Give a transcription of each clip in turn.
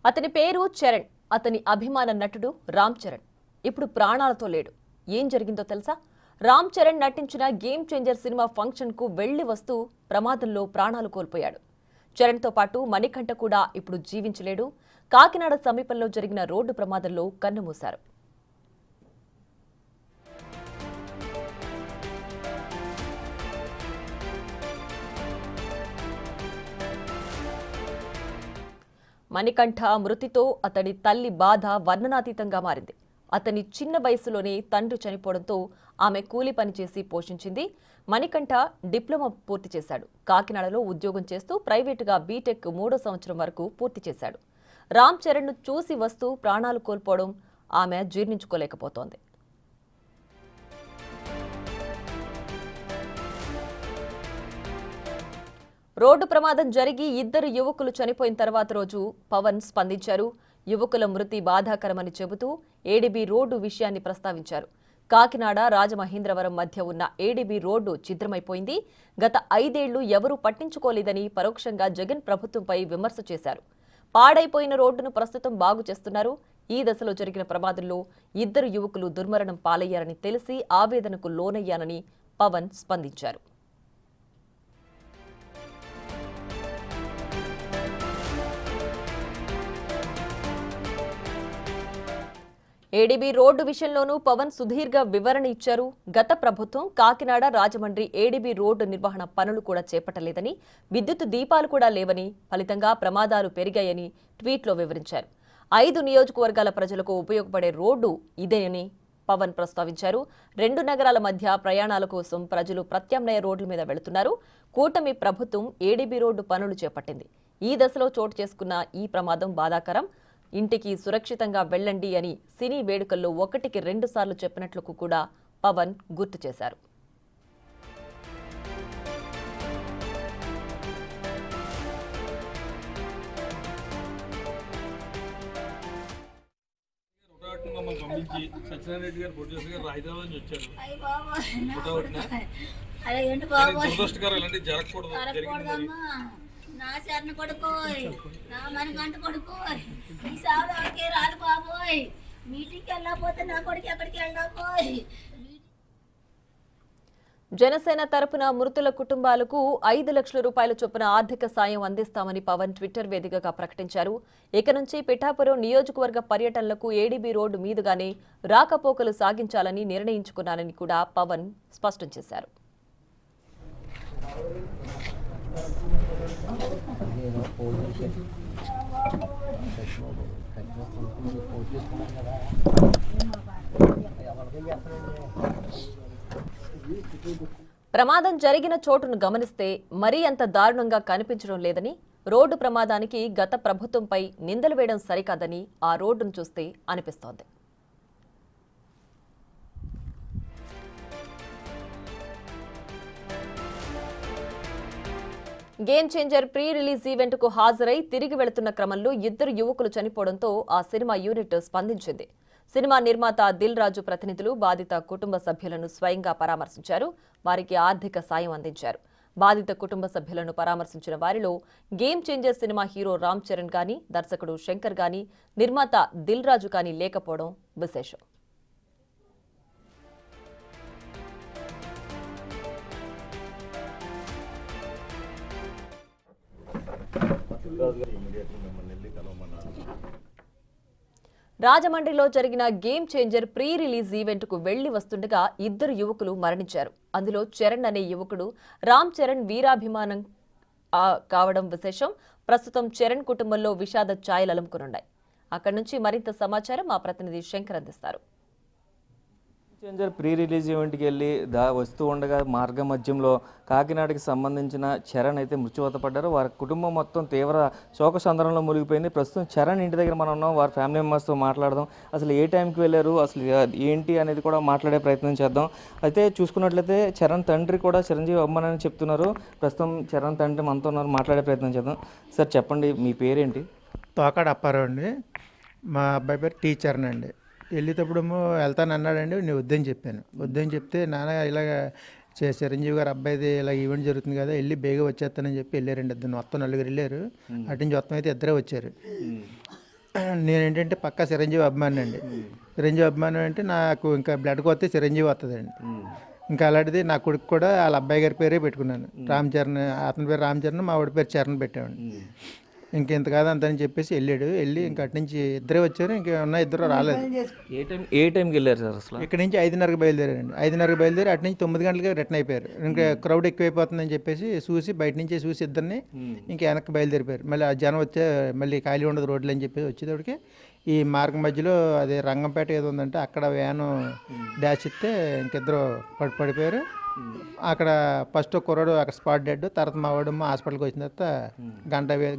అతని పేరు చరణ్. అతని అభిమాన నటుడు రామ్ చరణ్ ఇప్పుడు ప్రాణాలతో లేడు. ఏం జరిగిందో తెలుసా? రామ్ చరణ్ నటించిన గేమ్ చేంజర్ సినిమా ఫంక్షన్ కు వెళ్లి వస్తూ ప్రమాదంలో ప్రాణాలు కోల్పోయాడు. చరణ్ తో పాటు మణికంఠ కూడా ఇప్పుడు జీవించలేడు. కాకినాడ సమీపంలో జరిగిన రోడ్డు ప్రమాదంలో కన్నుమూశారు. మణికంఠ మృతితో అతడి తల్లి బాధ వర్ణనాతీతంగా మారింది. అతని చిన్న వయసులోనే తండ్రి చనిపోవడంతో ఆమె కూలి పనిచేసి పోషించింది. మణికంఠ డిప్లొమా పూర్తి చేశాడు. కాకినాడలో ఉద్యోగం చేస్తూ ప్రైవేటుగా బీటెక్ 3వ సంవత్సరం వరకు పూర్తి చేశాడు. రామ్ చరణ్ను చూసి వస్తూ ప్రాణాలు కోల్పోవడం ఆమె జీర్ణించుకోలేకపోతోంది. రోడ్డు ప్రమాదం జరిగి 2 యువకులు చనిపోయిన తర్వాత రోజు పవన్ స్పందించారు. యువకుల మృతి బాధాకరమని చెబుతూ ఏడీబీ రోడ్డు విషయాన్ని ప్రస్తావించారు. కాకినాడ రాజమహేంద్రవరం మధ్య ఉన్న ఏడీబీ రోడ్డు ఛిద్రమైపోయింది. గత 5 ఏళ్లు ఎవరూ పట్టించుకోలేదని పరోక్షంగా జగన్ ప్రభుత్వంపై విమర్శ చేశారు. పాడైపోయిన రోడ్డును ప్రస్తుతం బాగు చేస్తున్నారు. ఈ దశలో జరిగిన ప్రమాదంలో 2 యువకులు దుర్మరణం పాలయ్యారని తెలిసి ఆవేదనకు లోనయ్యానని పవన్ స్పందించారు. ఏడీబీ రోడ్డు విషయంలోనూ పవన్ సుదీర్ఘ వివరణ ఇచ్చారు. గత ప్రభుత్వం కాకినాడ రాజమండ్రి ఏడీబీ రోడ్డు నిర్వహణ పనులు కూడా చేపట్టలేదని, విద్యుత్ దీపాలు కూడా లేవని, ఫలితంగా ప్రమాదాలు పెరిగాయని ట్వీట్లో వివరించారు. 5 నియోజకవర్గాల ప్రజలకు ఉపయోగపడే రోడ్డు ఇదేనని పవన్ ప్రస్తావించారు. 2 నగరాల మధ్య ప్రయాణాల కోసం ప్రజలు ప్రత్యామ్నాయ రోడ్ల మీద వెళుతున్నారు. కూటమి ప్రభుత్వం ఏడీబీ రోడ్డు పనులు చేపట్టింది. ఈ దశలో చోటు చేసుకున్న ఈ ప్రమాదం బాధాకరం. ఇంటికి సురక్షితంగా వెళ్లండి అని సినీ వేడుకల్లో 1కి 2 సార్లు చెప్పినట్లు కూడా పవన్ గుర్తు చేశారు. నా శరణ కొడుకోయ్, నా మణికంఠ కొడుకోయ్, ఈ సావుకే రాదు బాబోయ్. మీటింగ్కి వెళ్ళకపోతే నా కొడుకు ఎక్కడికి వెళ్ళకపోయ్. జనసేన తరపున మృతుల కుటుంబాలకు 5 లక్షల రూపాయల చొప్పున ఆర్థిక సాయం అందిస్తామని పవన్ ట్విట్టర్ వేదికగా ప్రకటించారు. ఇక నుంచి పిఠాపురం నియోజకవర్గ పర్యటనలకు ఏడీబీ రోడ్డు మీదుగానే రాకపోకలు సాగించాలని నిర్ణయించుకున్నారని కూడా పవన్ స్పష్టం చేశారు. ప్రమాదం జరిగిన చోటును గమనిస్తే మరీ అంత దారుణంగా కనిపించడం లేదని, రోడ్డు ప్రమాదానికి గత ప్రభుత్వంపై నిందలు వేయడం సరికాదని ఆ రోడ్డును చూస్తే అనిపిస్తోంది. Game changer pre release event కు హాజరై తిరిగి వెళుతున్న క్రమంలో 2 యువకులు చనిపోవడంతో ఆ సినిమా యూనిట్ స్పందించింది. సినిమా నిర్మాత దిల్ రాజు ప్రతినిధులు బాధిత కుటుంబ సభ్యులను స్వయంగా పరామర్శించారు. వారికి ఆర్థిక సాయం అందించారు. బాధిత కుటుంబ సభ్యులను పరామర్శించిన వారిలో game changer cinema hero Ram Charan గాని, దర్శకుడు శంకర్ గాని, నిర్మాత దిల్ రాజు గాని లేకపోవడం విశేషం. రాజమండ్రిలో జరిగిన game changer pre release event కు వెళ్లి వస్తుండగా 2 యువకులు మరణించారు. అందులో చరణ్ అనే యువకుడు రామ్ చరణ్ వీరాభిమానం కావడం విశేషం. ప్రస్తుతం చరణ్ కుటుంబంలో విషాద ఛాయలు అలుముకునున్నాయి. అక్కడి నుంచి మరింత సమాచారం మా ప్రతినిధి శంకర్ అందిస్తారు. చేంజర్ ప్రీ రిలీజ్ ఈవెంట్కి వెళ్ళి వస్తూ ఉండగా మార్గ మధ్యంలో కాకినాడకి సంబంధించిన చరణ్ అయితే మృత్యువాత పడ్డారు. వారి కుటుంబం మొత్తం తీవ్ర శోక సందర్భంలో మునిగిపోయింది. ప్రస్తుతం చరణ్ ఇంటి దగ్గర మనం ఉన్నాం. వారి ఫ్యామిలీ మెంబర్స్తో మాట్లాడదాం. అసలు ఏ టైంకి వెళ్ళారు, అసలు ఏంటి అనేది కూడా మాట్లాడే ప్రయత్నం చేద్దాం. అయితే చూసుకున్నట్లయితే చరణ్ తండ్రి కూడా చిరంజీవి అమ్మనని చెప్తున్నారు. ప్రస్తుతం చరణ్ తండ్రి మనతో ఉన్నారు, మాట్లాడే ప్రయత్నం చేద్దాం. సార్ చెప్పండి, మీ పేరేంటి? తోకాడ అప్పారావు అండి. మా అబ్బాయి పేరు టీచర్ అండి. వెళ్ళేటప్పుడేమో వెళ్తాను అన్నాడండి. నేను వద్దని చెప్పాను. వద్దని చెప్తే నాన్న ఇలాగ చిరంజీవి గారు అబ్బాయిది ఇలా ఈవెంట్ జరుగుతుంది కదా, వెళ్ళి బేగా వచ్చేస్తానని చెప్పి వెళ్ళారండి. ఇద్దరు మొత్తం 4 వెళ్ళారు. అటు నుంచి మొత్తం అయితే 2 వచ్చారు. నేనేంటంటే పక్కా చిరంజీవి అభిమాని అండి. చిరంజీవి అభిమానం అంటే నాకు ఇంకా బ్లడ్కి వస్తే చిరంజీవి వస్తుందండి. ఇంకా అలాంటిది నా కొడుకు కూడా వాళ్ళ అబ్బాయి గారి పేరే పెట్టుకున్నాను, రామ్ చరణ్. అతని పేరు రామ్ చరణ్, మా వాడి పేరు చరణ్ పెట్టామండి. ఇంకెంత కాదు అంతని చెప్పేసి వెళ్ళి ఇంకా అటు నుంచి ఇద్దరే వచ్చారు, ఇంకా ఉన్న ఇద్దరు రాలేదు. ఏ టైంకి వెళ్ళారు సార్ అసలు? ఇక్కడ నుంచి 5:30కి బయలుదేరారండి. 5:30కి బయలుదేరి అటు నుంచి 9 గంటలకి రిటర్న్ అయిపోయారు. ఇంకా క్రౌడ్ ఎక్కువైపోతుందని చెప్పేసి బయట నుంచి చూసి ఇద్దరిని ఇంకా వెనక్కి బయలుదేరిపోయారు. మళ్ళీ ఆ జనం వచ్చే మళ్ళీ ఖాళీ ఉండదు రోడ్లు అని చెప్పేసి వచ్చేటప్పటికి ఈ మార్గం మధ్యలో అదే రంగంపేట ఏదో ఉందంటే అక్కడ వ్యాను డాష్ ఇస్తే ఇంకిద్దరు పడిపోయారు. అక్కడ ఫస్ట్ కుర్రాడు అక్కడ స్పాట్ డెడ్. తర్వాత మా వాడు హాస్పిటల్కి వచ్చిన తర్వాత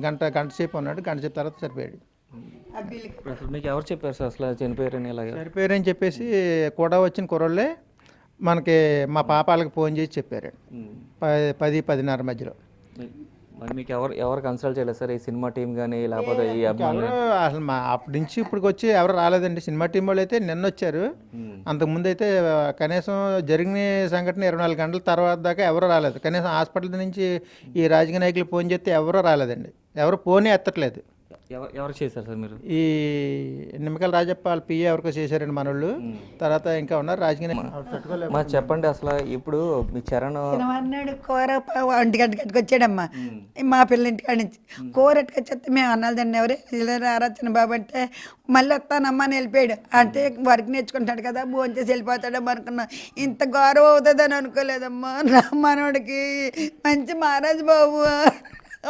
గంట సేపు ఉన్నాడు. గంట సేపు తర్వాత చనిపోయాడు. అసలు మీకు ఎవరు చెప్పారు సార్ అసలు చనిపోయారని? ఇలాగా చనిపోయారని చెప్పేసి కూడా వచ్చిన కుర్రోళ్ళే మనకి మా పాప వాళ్ళకి ఫోన్ చేసి చెప్పారు 10-10:30 మధ్యలో. మరి మీకు ఎవరు కన్సల్ట్ చేయలేదు సార్? ఈ సినిమా టీం కానీ లేకపోతే ఈ అభిమానులు? అసలు మా అప్పటి నుంచి ఇప్పటికి వచ్చి ఎవరు రాలేదండి. సినిమా టీం వాళ్ళు అయితే నిన్న వచ్చారు. అంతకుముందు అయితే కనీసం జరిగిన సంఘటన 24 గంటల తర్వాత దాకా ఎవరు రాలేదు. కనీసం హాస్పిటల్ నుంచి ఈ రాజకీయ నాయకులు ఫోన్ చేస్తే ఎవరు రాలేదండి. ఎవరు ఫోనే ఎత్తట్లేదు. ఎవరు చేశారు సార్ మీరు? ఈ నిమ్మకాయల రాజప్ప వాళ్ళ పిఏ ఎవరికో చేశారండి మనోళ్ళు. తర్వాత ఇంకా ఉన్నారు రాజకీయ మా చెప్పండి అసలు ఇప్పుడు మీ చరణ్ అన్నాడు కూర 1 గంటకి వచ్చాడమ్మా మా పిల్లల ఇంటికాడ నుంచి. కూర ఎట్టుకొచ్చేస్తే మేము అన్నాలు తిండి ఎవరే రారచ్చన బాబు అంటే మళ్ళీ వస్తానమ్మా అని వెళ్ళిపోయాడు. అంటే వర్క్ నేర్చుకుంటాడు కదా, భోజనం చేసి వెళ్ళిపోతాడమ్మా అనుకున్నా. ఇంత గౌరవం అవుతుందని అనుకోలేదమ్మా. నా మనోడికి మంచి మహారాజు బాబు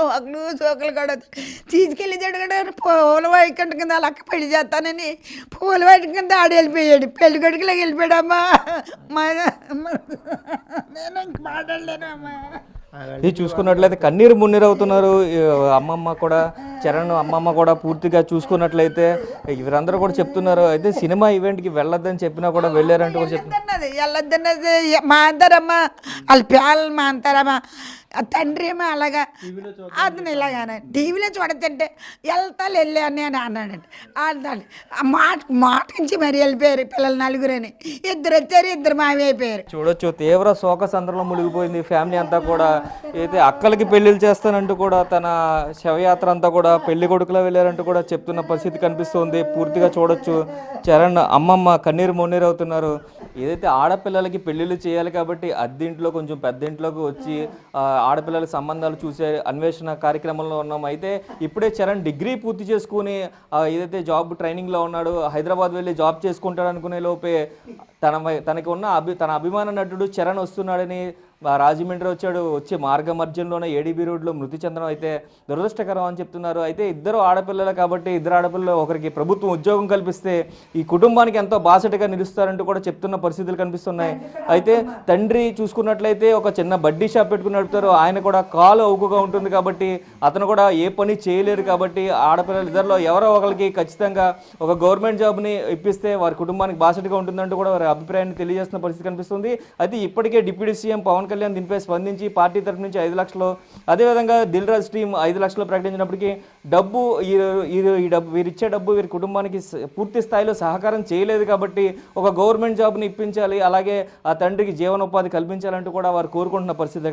ఒకళ్ళు చోకలు కూడా తీసుకెళ్ళి జడగడ పూల వాయికంట కింద వాళ్ళ అక్క పెళ్లి చేస్తానని పూల వాయిక కింద ఆడ వెళ్ళిపోయాడు. పెళ్లి కొడుకులోకి వెళ్ళిపోయాడమ్మా. నేను ఇంక మాట్లాడలేనమ్మా. ఇది చూసుకున్నట్లయితే కన్నీరు మున్నీరు అవుతున్నారు అమ్మమ్మ కూడా, చరణ్ అమ్మమ్మ కూడా. పూర్తిగా చూసుకున్నట్లయితే వీరందరూ కూడా చెప్తున్నారు. అయితే సినిమా ఈవెంట్కి వెళ్ళొద్దని చెప్పినా కూడా వెళ్ళారంటూ కూడా చెప్తున్నారు. వెళ్ళొద్దన్నది మా అంటారమ్మా, వాళ్ళ పిల్లలు మా అంటారమ్మా. తండ్రి ఏమో అలాగా అతను ఇలాగానే టీవీలో చూడతంటే వెళ్ళి అని అన్నాడంటే అన్నాడు. మాటించి మరి వెళ్ళిపోయారు పిల్లలు నలుగురని. ఇద్దరు వచ్చారు, ఇద్దరు మావి అయిపోయారు. చూడొచ్చు తీవ్ర శోక సందర్భంలో మునిగిపోయింది ఫ్యామిలీ అంతా కూడా. అయితే అక్కలకి పెళ్లిళ్ళు చేస్తానంటూ కూడా తన శవయాత్ర అంతా కూడా పెళ్లి కొడుకులో వెళ్ళారంటూ కూడా చెప్తున్న పరిస్థితి కనిపిస్తుంది. పూర్తిగా చూడొచ్చు చరణ్ అమ్మమ్మ కన్నీరు మున్నీరు అవుతున్నారు. ఏదైతే ఆడపిల్లలకి పెళ్లిళ్ళు చేయాలి కాబట్టి అద్దింట్లో కొంచెం పెద్దింట్లోకి వచ్చి ఆడపిల్లల సంబంధాలు చూసే అన్వేషణ కార్యక్రమంలో ఉన్నాం. అయితే ఇప్పుడే చరణ్ డిగ్రీ పూర్తి చేసుకుని ఏదైతే జాబ్ ట్రైనింగ్లో ఉన్నాడు, హైదరాబాద్ వెళ్ళి జాబ్ చేసుకుంటాడు అనుకునే లోపే తనకి ఉన్న తన అభిమాన నటుడు చరణ్ వస్తున్నాడని రాజమండ్రి వచ్చే మార్గ మధ్యంలోనే ఏడీబీ రోడ్లో మృతి చెందడం అయితే దురదృష్టకరం అని చెప్తున్నారు. అయితే ఇద్దరు ఆడపిల్లలు కాబట్టి ఇద్దరు ఆడపిల్లలు ఒకరికి ప్రభుత్వం ఉద్యోగం కల్పిస్తే ఈ కుటుంబానికి ఎంతో బాసటగా నిలుస్తారంటూ కూడా చెప్తున్న పరిస్థితులు కనిపిస్తున్నాయి. అయితే తండ్రి చూసుకున్నట్లయితే ఒక చిన్న బడ్డీ షాప్ పెట్టుకుని నడుపుతారు. ఆయన కూడా కాలు అవుకుగా ఉంటుంది కాబట్టి అతను కూడా ఏ పని చేయలేరు. కాబట్టి ఆడపిల్లలు ఇద్దరిలో ఎవరో ఒకరికి ఖచ్చితంగా ఒక గవర్నమెంట్ జాబ్ని ఇప్పిస్తే వారి కుటుంబానికి బాసటగా ఉంటుందంటూ కూడా వారి అభిప్రాయాన్ని తెలియజేస్తున్న పరిస్థితి కనిపిస్తుంది. అయితే ఇప్పటికే డిప్యూటీ సీఎం పవన్ కళ్యాణ్ దీనిపై స్పందించి పార్టీ తరఫు నుంచి 5 లక్షలు, అదేవిధంగా దిల్ రాజు టీం 5 లక్షలు ప్రకటించినప్పటికీ వీరిచ్చే డబ్బు వీరి కుటుంబానికి పూర్తి స్థాయిలో సహకారం చేయలేదు. కాబట్టి ఒక గవర్నమెంట్ జాబ్ని ఇప్పించాలి, అలాగే ఆ తండ్రికి జీవనోపాధి కల్పించాలంటూ కూడా వారు కోరుకుంటున్న పరిస్థితి